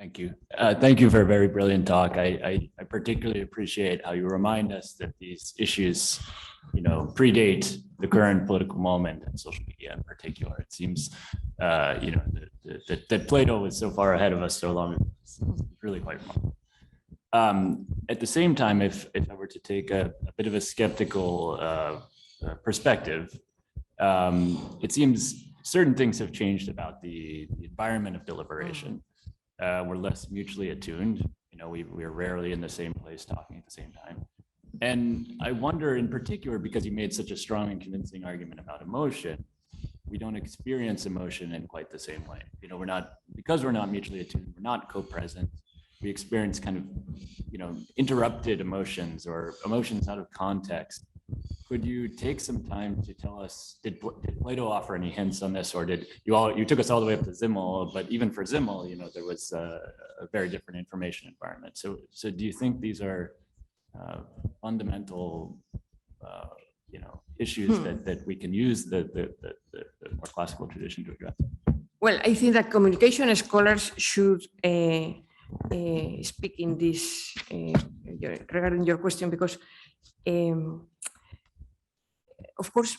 Thank you. Thank you for a very brilliant talk. I particularly appreciate how you remind us that these issues, predate the current political moment and social media in particular. It seems, that Plato was so far ahead of us so long ago. It's really quite remarkable. At the same time, if I were to take a bit of a skeptical perspective, it seems certain things have changed about the environment of deliberation. We're less mutually attuned. We're rarely in the same place talking at the same time. And I wonder in particular, because you made such a strong and convincing argument about emotion, we don't experience emotion in quite the same way. Because we're not mutually attuned, we're not co-present. We experience kind of, interrupted emotions or emotions out of context. Could you take some time to tell us, did Plato offer any hints on this, or did you took us all the way up to Zimmel, but even for Zimmel, there was a very different information environment. So do you think these are fundamental, issues that we can use the more classical tradition to address? Well, I think that communication scholars should speak in this regarding your question, because of course,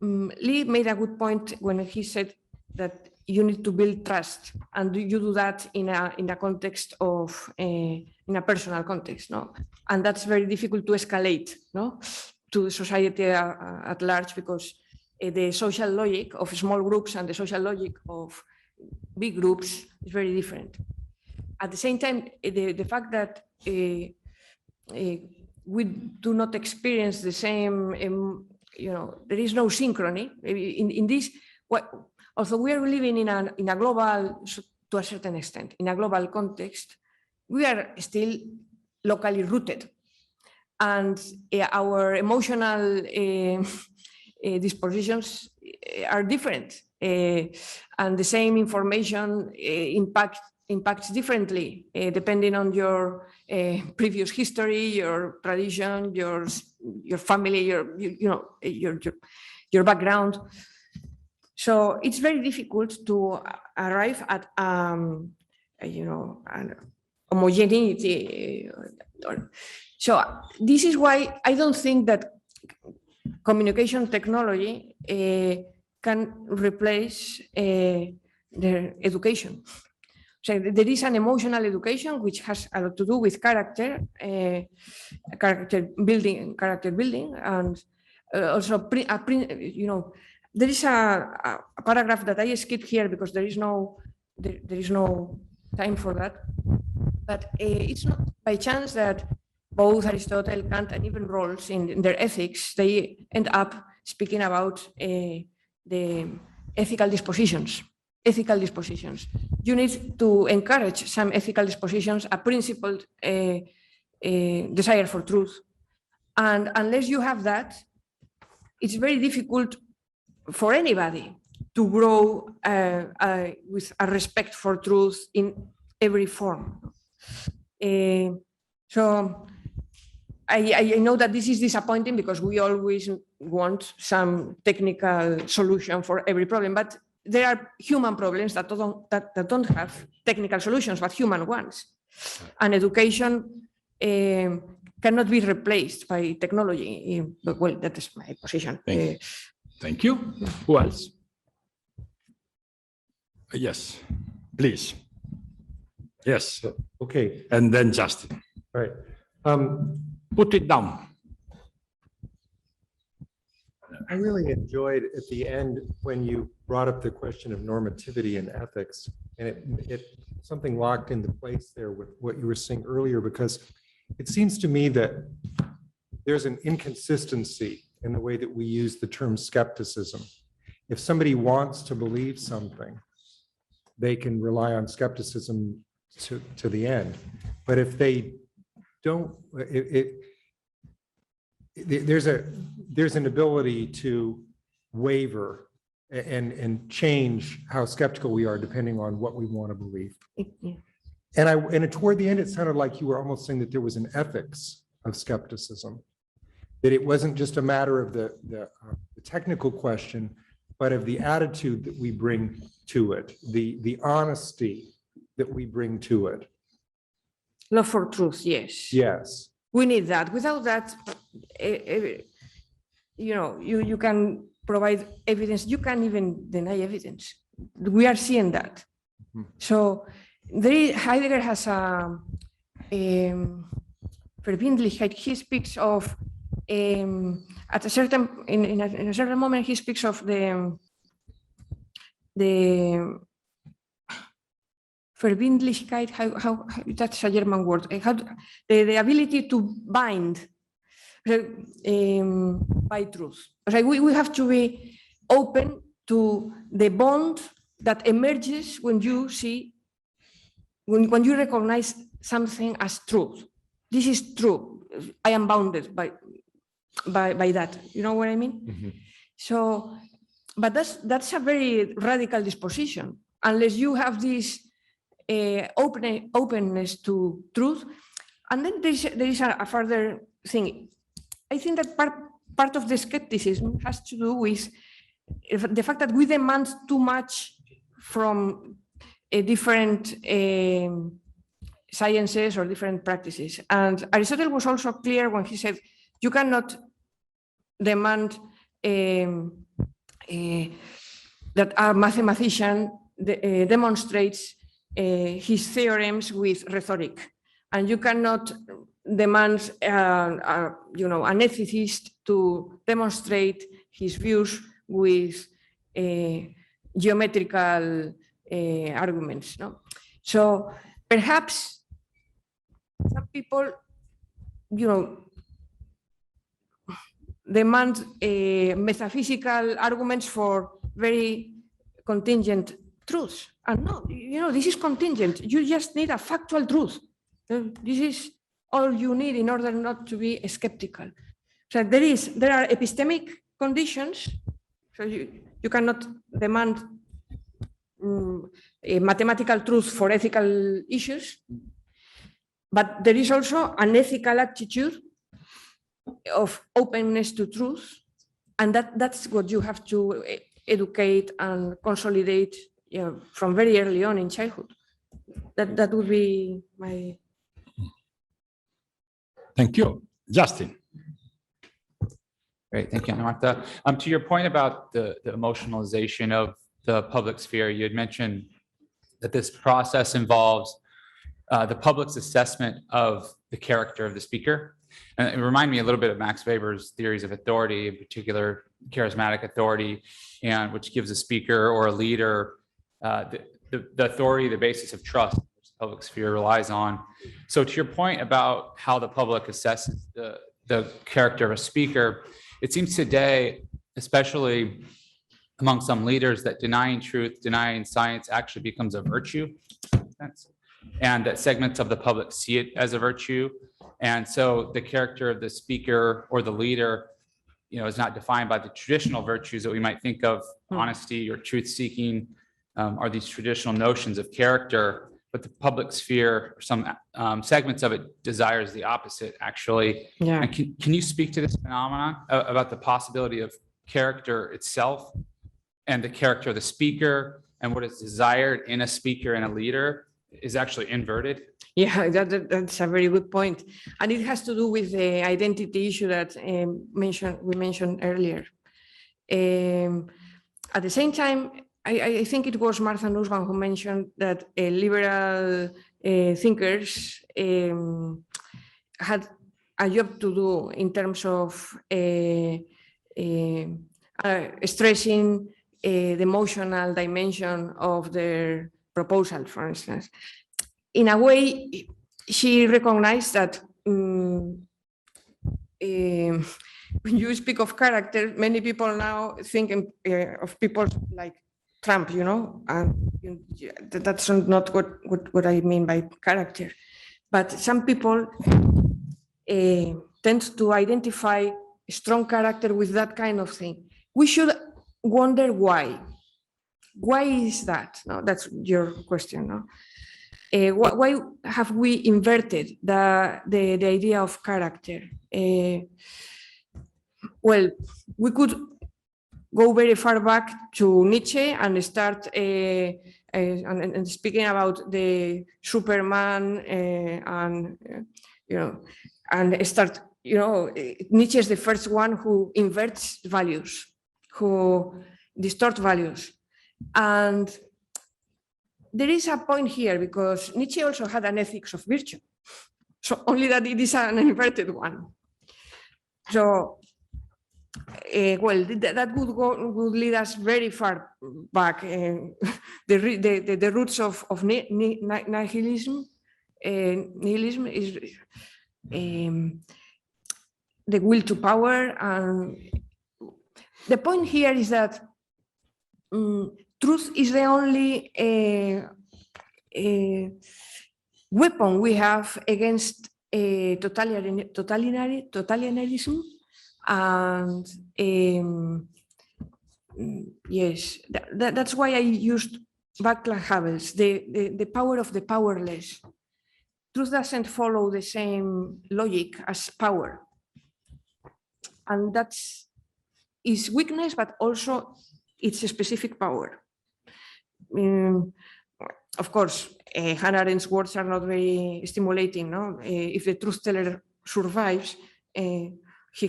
Lee made a good point when he said that you need to build trust, and you do that in a context of in a personal context, no? And that's very difficult to escalate, no, to the society at large, because the social logic of small groups and the social logic of big groups is very different. At the same time, the fact that we do not experience the same, there is no synchrony in this. Although we are living in a global, to a certain extent, in a global context, we are still locally rooted, and our emotional dispositions are different, and the same information impacts differently depending on your previous history, your tradition, your family, your background. So it's very difficult to arrive at an homogeneity. So this is why I don't think that communication technology can replace the education. So there is an emotional education which has a lot to do with character building, and also there is a paragraph that I skipped here because there is no time for that. But it's not by chance that both Aristotle, Kant, and even Rawls in their ethics, they end up speaking about the ethical dispositions. You need to encourage some ethical dispositions, a principled desire for truth. And unless you have that, it's very difficult for anybody to grow with a respect for truth in every form. So I know that this is disappointing because we always want some technical solution for every problem, but there are human problems that don't have technical solutions, but human ones. And education cannot be replaced by technology. But, well, that is my position. Thank you. Who else? Yes, please. Yes. Okay. And then Justin. All right. Put it down. I really enjoyed at the end when you brought up the question of normativity and ethics, and it something locked into place there with what you were saying earlier, because it seems to me that there's an inconsistency in the way that we use the term skepticism. If somebody wants to believe something, they can rely on skepticism to the end. But if they don't, there's an ability to waver and change how skeptical we are depending on what we want to believe. And toward the end, it sounded like you were almost saying that there was an ethics of skepticism, that it wasn't just a matter of the technical question, but of the attitude that we bring to it, the honesty that we bring to it. Love for truth, yes. Yes. We need that. Without that, you can provide evidence. You can't even deny evidence. We are seeing that. So Heidegger has a Verbindlichkeit. He speaks of at a certain in a certain moment he speaks of the Verbindlichkeit. How that's a German word. The ability to bind by truth. We have to be open to the bond that emerges when you see, when you recognize something as truth. This is true. I am bounded by that. You know what I mean? Mm-hmm. So, but that's a very radical disposition. Unless you have this openness to truth, and then there is a further thing. I think that part of the skepticism has to do with the fact that we demand too much from different sciences or different practices. And Aristotle was also clear when he said, you cannot demand that a mathematician demonstrates his theorems with rhetoric. And you cannot demand an ethicist to demonstrate his views with geometrical arguments. No? So perhaps some people, demand metaphysical arguments for very contingent truths. And no, this is contingent. You just need a factual truth. This is all you need in order not to be skeptical. So there are epistemic conditions. So you cannot demand a mathematical truth for ethical issues, but there is also an ethical attitude of openness to truth, and that's what you have to educate and consolidate from very early on in childhood. That would be my... Thank you. Justin. Great, thank you, Ana Marta. To your point about the emotionalization of the public sphere, you had mentioned that this process involves the public's assessment of the character of the speaker. And it reminded me a little bit of Max Weber's theories of authority, in particular charismatic authority, and which gives a speaker or a leader the authority, the basis of trust, which the public sphere relies on. So to your point about how the public assesses the character of a speaker, it seems today, especially among some leaders, that denying truth, denying science actually becomes a virtue, and that segments of the public see it as a virtue. And so the character of the speaker or the leader, is not defined by the traditional virtues that we might think of, honesty or truth-seeking, are these traditional notions of character, but the public sphere, or some segments of it, desires the opposite, actually. Yeah. And can you speak to this phenomenon about the possibility of character itself and the character of the speaker, and what is desired in a speaker and a leader is actually inverted? Yeah, that's a very good point. And it has to do with the identity issue that we mentioned earlier. At the same time, I think it was Martha Nussbaum who mentioned that liberal thinkers had a job to do in terms of stressing the emotional dimension of their proposal, for instance. In a way, she recognized that when you speak of character, many people now think of people like Trump, and that's not what I mean by character. But some people tend to identify strong character with that kind of thing. We should wonder why. Why is that? No, that's your question. No? Why have we inverted the idea of character? Well, we could go very far back to Nietzsche and start and speaking about the Superman and and start, Nietzsche is the first one who inverts values, who distort values. And there is a point here because Nietzsche also had an ethics of virtue. So only that it is an inverted one. So, that would lead us very far back. The roots of nihilism. Nihilism is the will to power, and the point here is that truth is the only weapon we have against totalitarianism, and yes, that's why I used Václav Havel's the power of the powerless. Truth doesn't follow the same logic as power, and that's its weakness, but also its specific power. Of course, Hannah Arendt's words are not very stimulating. No, if the truth teller survives, he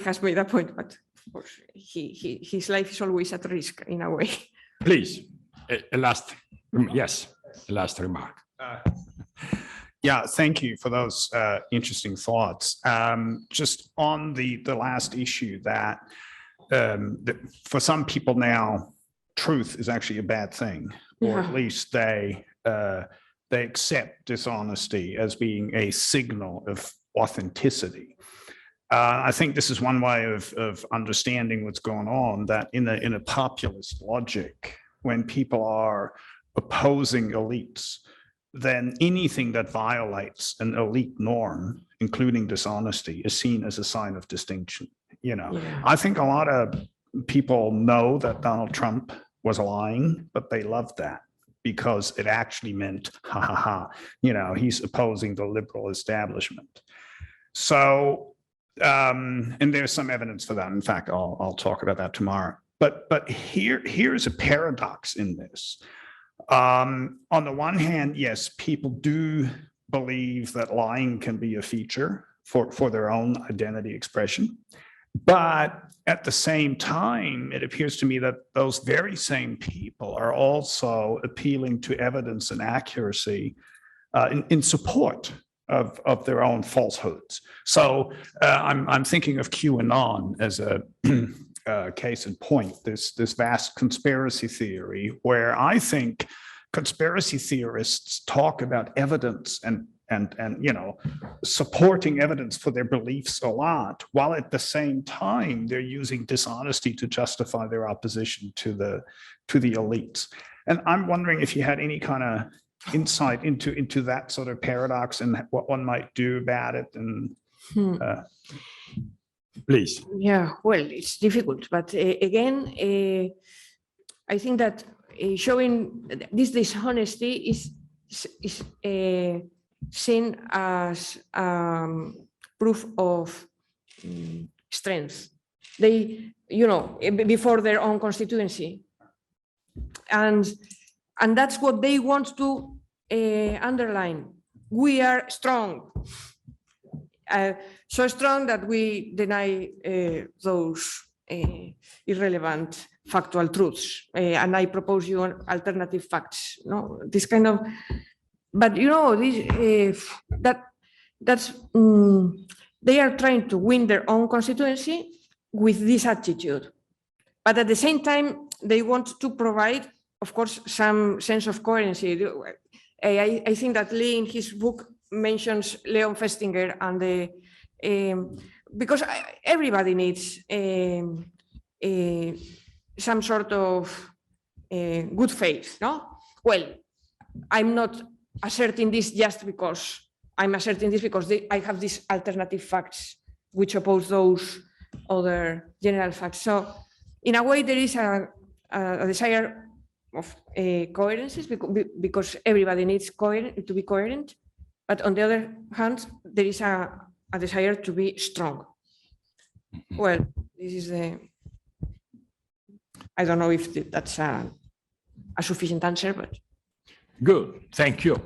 has made a point, but of course, his life is always at risk in a way. Please, a last, yes, a last remark. Yeah, thank you for those interesting thoughts. Just on the last issue that for some people now, truth is actually a bad thing, or at least they accept dishonesty as being a signal of authenticity. I think this is one way of understanding what's going on, that in a populist logic, when people are opposing elites, then anything that violates an elite norm, including dishonesty, is seen as a sign of distinction. I think a lot of people know that Donald Trump was lying, but they loved that because it actually meant, ha ha ha, he's opposing the liberal establishment. So, and there's some evidence for that. In fact, I'll talk about that tomorrow. But here's a paradox in this. On the one hand, yes, people do believe that lying can be a feature for their own identity expression. But at the same time, it appears to me that those very same people are also appealing to evidence and accuracy in support of their own falsehoods. So I'm thinking of QAnon as a case in point, this vast conspiracy theory, where I think conspiracy theorists talk about evidence and supporting evidence for their beliefs a lot, while at the same time they're using dishonesty to justify their opposition to the elites. And I'm wondering if you had any kind of insight into that sort of paradox and what one might do about it. And Please. Yeah, well, it's difficult, but again, I think that showing this dishonesty is seen as proof of strength. They, before their own constituency, and that's what they want to underline. We are strong. So strong that we deny those irrelevant factual truths, and I propose you alternative facts. No, this kind of, but this that's they are trying to win their own constituency with this attitude, but at the same time they want to provide, of course, some sense of coherency. I think that Lee in his book mentions Leon Festinger and because everybody needs some sort of good faith, no? Well, I'm not asserting this just because I'm asserting this because I have these alternative facts which oppose those other general facts. So in a way, there is a desire of coherences because everybody needs to be coherent. But on the other hand, there is a desire to be strong. Well, this is I don't know if that's a sufficient answer, but. Good, thank you.